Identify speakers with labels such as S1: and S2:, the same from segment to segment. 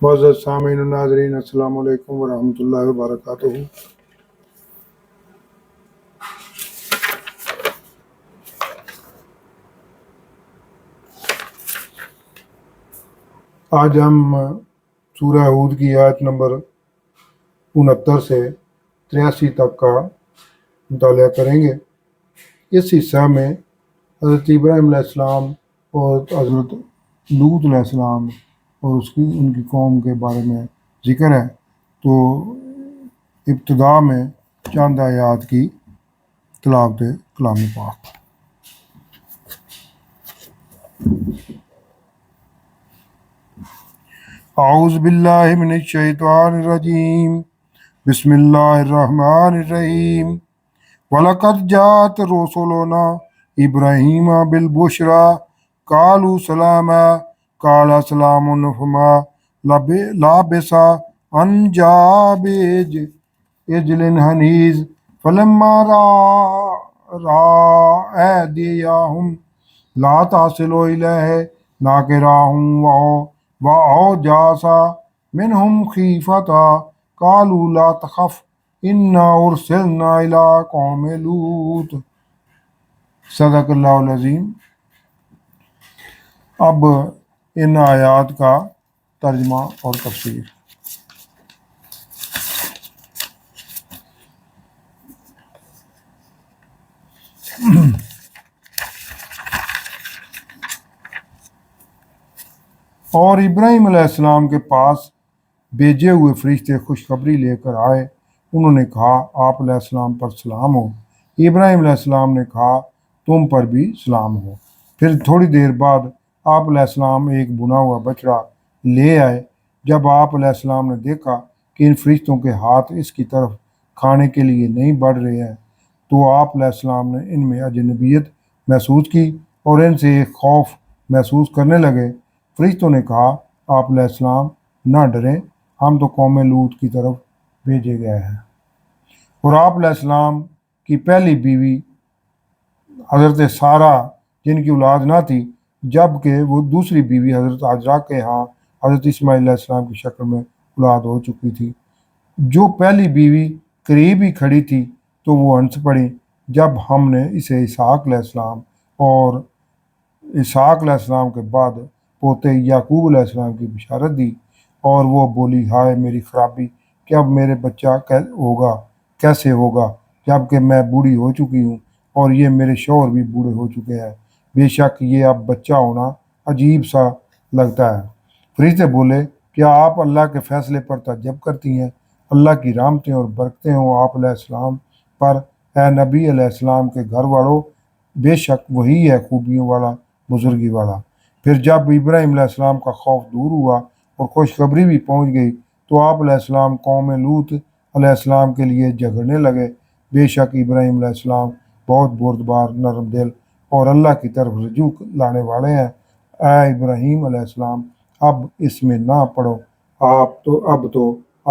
S1: معزز سامعین و ناظرین، السلام علیکم ورحمۃ اللہ وبرکاتہ۔ آج ہم سورہ ہود کی آیت نمبر 69 سے 83 تک کا مطالعہ کریں گے۔ اس حصہ میں حضرت ابراہیم علیہ السلام اور حضرت لوط علیہ السلام اور ان کی قوم کے بارے میں ذکر ہے۔ تو ابتدا میں چند آیات کی تلاوت کلام پاک۔ اعوذ باللہ من الشیطان الرجیم، بسم اللہ الرحمن الرحیم۔ وَلَقَدْ جَاءَتْ رُسُلُنَا إِبْرَاهِيمَ بِالْبُشْرَىٰ قَالُوا سَلَامًا قَالَ سَلَامٌ فَمَا لَبِثَ أَن جَاءَ بِعِجْلٍ حَنِيذٍ فَلَمَّا رَأَىٰ أَيْدِيَهُمْ لَا تَصِلُ إِلَيْهِ نَكِرَهُمْ وَأَوْجَسَ مِنْهُمْ خِيفَةً قَالُوا لَا تَخَفْ إِنَّا أُرْسِلْنَا إِلَىٰ قَوْمِ لوط۔ صدق اللہ العظیم۔ اب ان آیات کا ترجمہ اور تفسیر۔ اور ابراہیم علیہ السلام کے پاس بھیجے ہوئے فرشتے خوشخبری لے کر آئے۔ انہوں نے کہا، آپ علیہ السلام پر سلام ہو۔ ابراہیم علیہ السلام نے کہا، تم پر بھی سلام ہو۔ پھر تھوڑی دیر بعد آپ علیہ السلام ایک بنا ہوا بچڑا لے آئے۔ جب آپ علیہ السلام نے دیکھا کہ ان فرشتوں کے ہاتھ اس کی طرف کھانے کے لیے نہیں بڑھ رہے ہیں، تو آپ علیہ السلام نے ان میں اجنبیت محسوس کی اور ان سے ایک خوف محسوس کرنے لگے۔ فرشتوں نے کہا، آپ علیہ السلام نہ ڈریں، ہم تو قوم لوط کی طرف بھیجے گئے ہیں۔ اور آپ علیہ السلام کی پہلی بیوی حضرت سارہ، جن کی اولاد نہ تھی، جبکہ وہ دوسری بیوی حضرت ہاجرہ کے ہاں حضرت اسماعیل علیہ السلام کی شکل میں اولاد ہو چکی تھی۔ جو پہلی بیوی قریب ہی کھڑی تھی تو وہ ہنس پڑی جب ہم نے اسے اسحاق علیہ السلام اور اسحاق علیہ السلام کے بعد پوتے یعقوب علیہ السلام کی بشارت دی، اور وہ بولی، ہائے میری خرابی، کہ اب میرے بچہ کیسے ہوگا جبکہ میں بوڑھی ہو چکی ہوں اور یہ میرے شوہر بھی بوڑھے ہو چکے ہیں۔ بے شک یہ اب بچہ ہونا عجیب سا لگتا ہے۔ فرشتے بولے، کیا آپ اللہ کے فیصلے پر تعجب کرتی ہیں؟ اللہ کی رحمتیں اور برکتیں ہوں آپ علیہ السلام پر، اے نبی علیہ السلام کے گھر والوں، بے شک وہی ہے خوبیوں والا، بزرگی والا۔ پھر جب ابراہیم علیہ السلام کا خوف دور ہوا اور خوشخبری بھی پہنچ گئی تو آپ علیہ السلام قوم لوط علیہ السلام کے لیے جھگڑنے لگے۔ بے شک ابراہیم علیہ السلام بہت بردبار، نرم دل اور اللہ کی طرف رجوع لانے والے ہیں۔ اے ابراہیم علیہ السلام، اب اس میں نہ پڑو، اب تو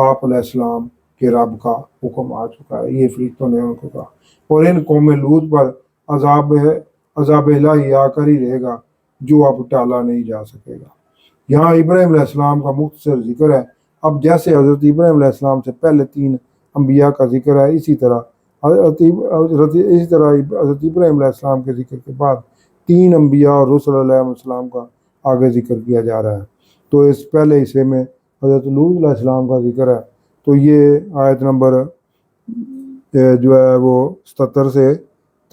S1: آپ علیہ السلام کے رب کا حکم آ چکا ہے۔ یہ فرشتوں نے ان کو کہا، اور ان قوم لوط پر عذاب الہی آ کر ہی رہے گا جو اب ٹالا نہیں جا سکے گا۔ یہاں ابراہیم علیہ السلام کا مختصر ذکر ہے۔ اب جیسے حضرت ابراہیم علیہ السلام سے پہلے 3 انبیاء کا ذکر ہے، اسی طرح حضرت ابراہیم علیہ السلام کے ذکر کے بعد 3 انبیاء اور رسل علیہ السلام کا آگے ذکر کیا جا رہا ہے۔ تو اس پہلے حصے میں حضرت لوط علیہ السلام کا ذکر ہے۔ تو یہ آیت نمبر جو ہے وہ 77 سے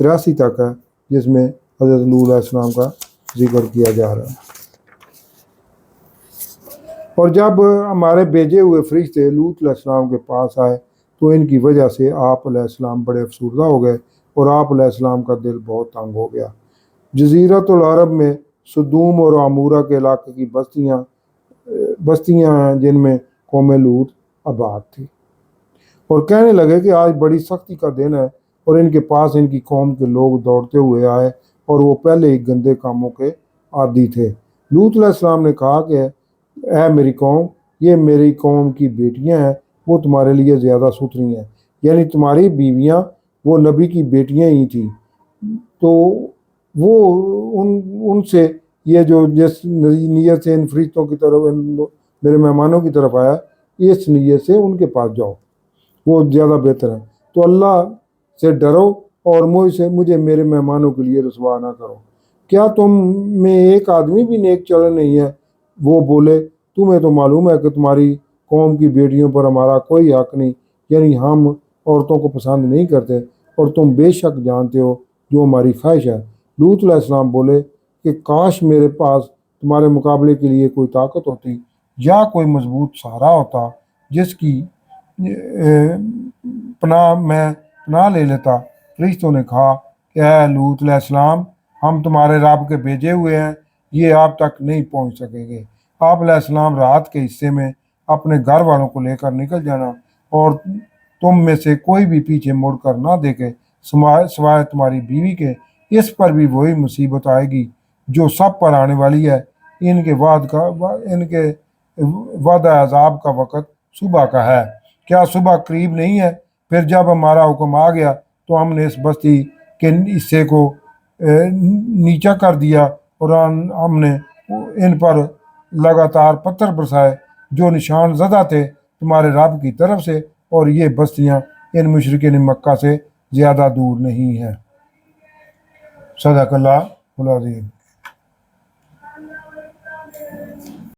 S1: 83 تک ہے، جس میں حضرت لوط علیہ السلام کا ذکر کیا جا رہا ہے۔ اور جب ہمارے بھیجے ہوئے فرشتے لوط علیہ السلام کے پاس آئے تو ان کی وجہ سے آپ علیہ السلام بڑے افسردہ ہو گئے اور آپ علیہ السلام کا دل بہت تنگ ہو گیا۔ جزیرۃ العرب میں سدوم اور عمورہ کے علاقے کی بستیاں ہیں جن میں قوم لوط آباد تھی، اور کہنے لگے کہ آج بڑی سختی کا دن ہے، اور ان کے پاس ان کی قوم کے لوگ دوڑتے ہوئے آئے اور وہ پہلے ہی گندے کاموں کے عادی تھے۔ لوط علیہ السلام نے کہا کہ اے میری قوم، یہ میری قوم کی بیٹیاں ہیں، وہ تمہارے لیے زیادہ ستھری ہیں، یعنی تمہاری بیویاں وہ نبی کی بیٹیاں ہی تھیں، تو وہ ان سے یہ جو جس نیت سے ان فرشتوں کی طرف ان میرے مہمانوں کی طرف آیا اس نیت سے ان کے پاس جاؤ، وہ زیادہ بہتر ہے۔ تو اللہ سے ڈرو اور مجھے میرے مہمانوں کے لیے رسوا نہ کرو۔ کیا تم میں ایک آدمی بھی نیک چلن نہیں ہے؟ وہ بولے تمہیں تو معلوم ہے کہ تمہاری قوم کی بیٹیوں پر ہمارا کوئی حق نہیں، یعنی ہم عورتوں کو پسند نہیں کرتے، اور تم بے شک جانتے ہو جو ہماری خواہش ہے۔ لوط علیہ السلام بولے کہ کاش میرے پاس تمہارے مقابلے کے لیے کوئی طاقت ہوتی یا کوئی مضبوط سہارا ہوتا جس کی پناہ لے لیتا۔ فرشتوں نے کہا کہ اے لوط علیہ السلام، ہم تمہارے رب کے بھیجے ہوئے ہیں، یہ آپ تک نہیں پہنچ سکیں گے۔ آپ علیہ السلام رات کے حصے میں اپنے گھر والوں کو لے کر نکل جانا، اور تم میں سے کوئی بھی پیچھے مڑ کر نہ دیکھے سوائے تمہاری بیوی کے۔ اس پر بھی وہی مصیبت آئے گی جو سب پر آنے والی ہے۔ ان کے وعدہ عذاب کا وقت صبح کا ہے، کیا صبح قریب نہیں ہے؟ پھر جب ہمارا حکم آ گیا تو ہم نے اس بستی کے حصے کو نیچا کر دیا، اور ہم نے ان پر لگاتار پتھر برسائے جو نشان زدہ تھے تمہارے رب کی طرف سے، اور یہ بستیاں ان مشرکین مکہ سے زیادہ دور نہیں ہیں۔ صدق اللہ العظیم۔